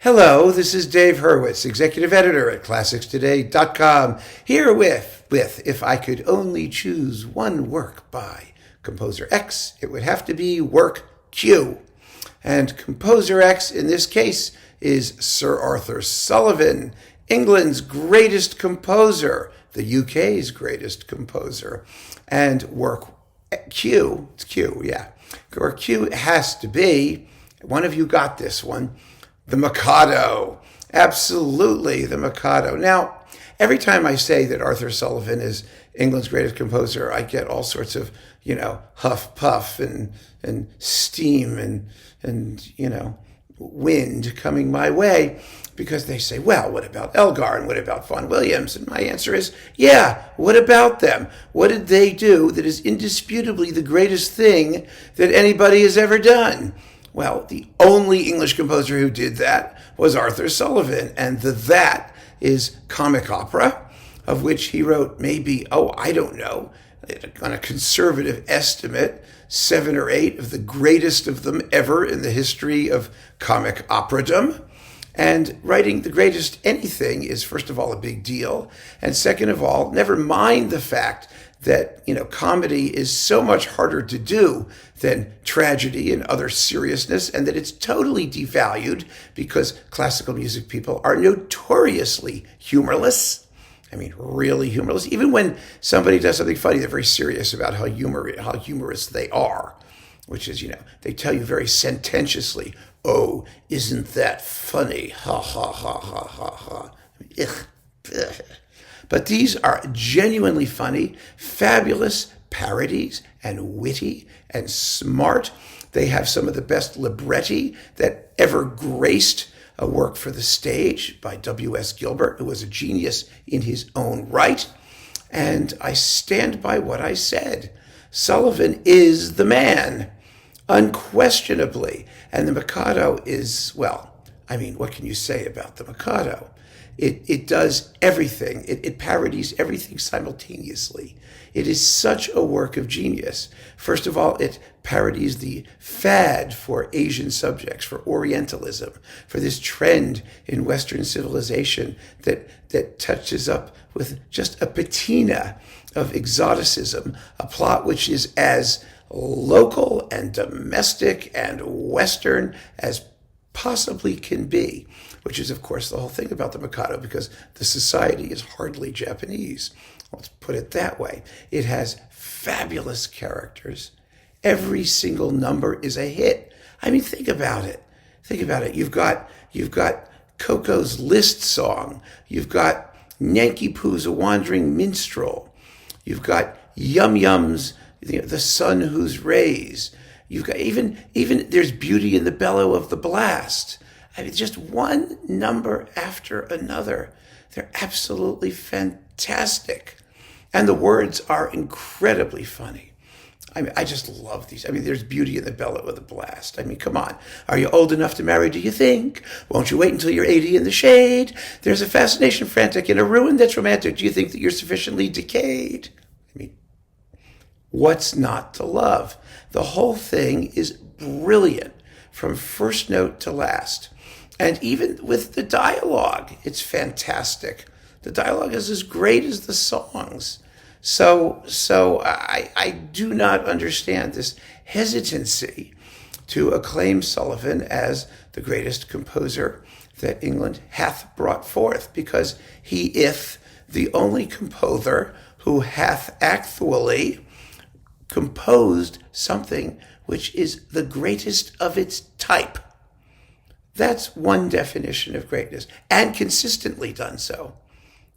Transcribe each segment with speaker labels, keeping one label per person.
Speaker 1: Hello, this is Dave Hurwitz, executive editor at ClassicsToday.com, here with If I Could Only Choose One Work by Composer X, it would have to be work Q. And Composer X, in this case, is Sir Arthur Sullivan, England's greatest composer, the UK's greatest composer. And work Q, it's Q, yeah. Work Q has to be, one of you got this one, the Mikado. Absolutely, the Mikado. Now, every time I say that Arthur Sullivan is England's greatest composer, I get all sorts of, huff puff and steam and wind coming my way, because they say, well, what about Elgar and what about Vaughan Williams? And my answer is, yeah, what about them? What did they do that is indisputably the greatest thing that anybody has ever done? Well, the only English composer who did that was Arthur Sullivan, and that is comic opera, of which he wrote maybe, I don't know, on a conservative estimate, 7 or 8 of the greatest of them ever in the history of comic operadom. And writing the greatest anything is, first of all, a big deal. And second of all, never mind the fact that, comedy is so much harder to do than tragedy and other seriousness, and that it's totally devalued because classical music people are notoriously humorless. I mean, really humorless. Even when somebody does something funny, they're very serious about how humorous they are, which is, they tell you very sententiously, oh, isn't that funny? Ha, ha, ha, ha, ha, ha. Ugh. But these are genuinely funny, fabulous parodies, and witty and smart. They have some of the best libretti that ever graced a work for the stage by W.S. Gilbert, who was a genius in his own right. And I stand by what I said. Sullivan is the man, unquestionably. And the Mikado is, what can you say about the Mikado? It does everything. It parodies everything simultaneously. It is such a work of genius. First of all, it parodies the fad for Asian subjects, for Orientalism, for this trend in Western civilization that touches up with just a patina of exoticism, a plot which is as local and domestic and Western as possibly can be, which is, of course, the whole thing about the Mikado, because the society is hardly Japanese. Let's put it that way. It has fabulous characters. Every single number is a hit. I mean, think about it. You've got Coco's List Song. You've got Nanki Poo's A Wandering Minstrel. You've got Yum Yum's The Sun Whose Rays. You've got even there's Beauty in the Bellow of the Blast. I mean, just one number after another. They're absolutely fantastic. And the words are incredibly funny. I mean, I just love these. I mean, there's Beauty in the Bellow of the Blast. I mean, come on. Are you old enough to marry, do you think? Won't you wait until you're 80 in the shade? There's a fascination frantic in a ruin that's romantic. Do you think that you're sufficiently decayed? I mean, what's not to love? The whole thing is brilliant from first note to last. And even with the dialogue, it's fantastic. The dialogue is as great as the songs. So I do not understand this hesitancy to acclaim Sullivan as the greatest composer that England hath brought forth, because he ith the only composer who hath actually composed something which is the greatest of its type. That's one definition of greatness, and consistently done so.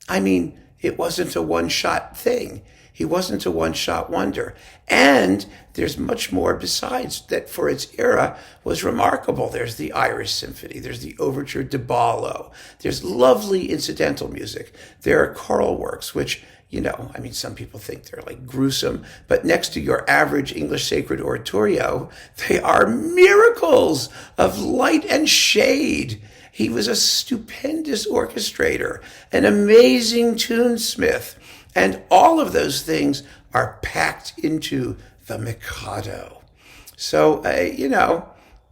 Speaker 1: I mean, it wasn't a one-shot thing. He wasn't a one-shot wonder. And there's much more besides that for its era was remarkable. There's the Irish Symphony. There's the Overture de Ballo. There's lovely incidental music. There are choral works, which, some people think they're like gruesome, but next to your average English sacred oratorio, they are miracles of light and shade. He was a stupendous orchestrator, an amazing tunesmith, and all of those things are packed into the Mikado. So,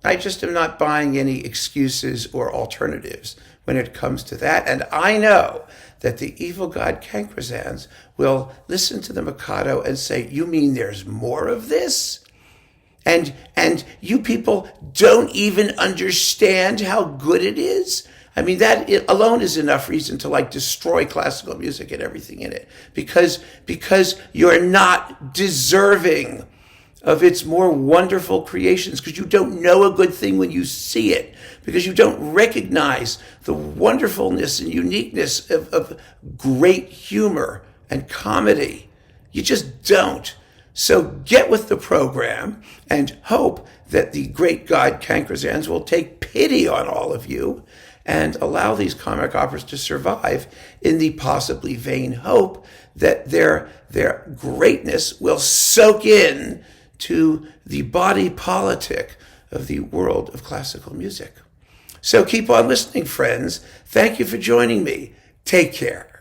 Speaker 1: I just am not buying any excuses or alternatives when it comes to that. And I know that the evil god Kankrazans will listen to the Mikado and say, you mean there's more of this? And you people don't even understand how good it is? I mean, that alone is enough reason to destroy classical music and everything in it, because you're not deserving of its more wonderful creations, because you don't know a good thing when you see it, because you don't recognize the wonderfulness and uniqueness of great humor and comedy. You just don't. So get with the program and hope that the great god Kankrazans will take pity on all of you and allow these comic operas to survive in the possibly vain hope that their greatness will soak in to the body politic of the world of classical music. So keep on listening, friends. Thank you for joining me. Take care.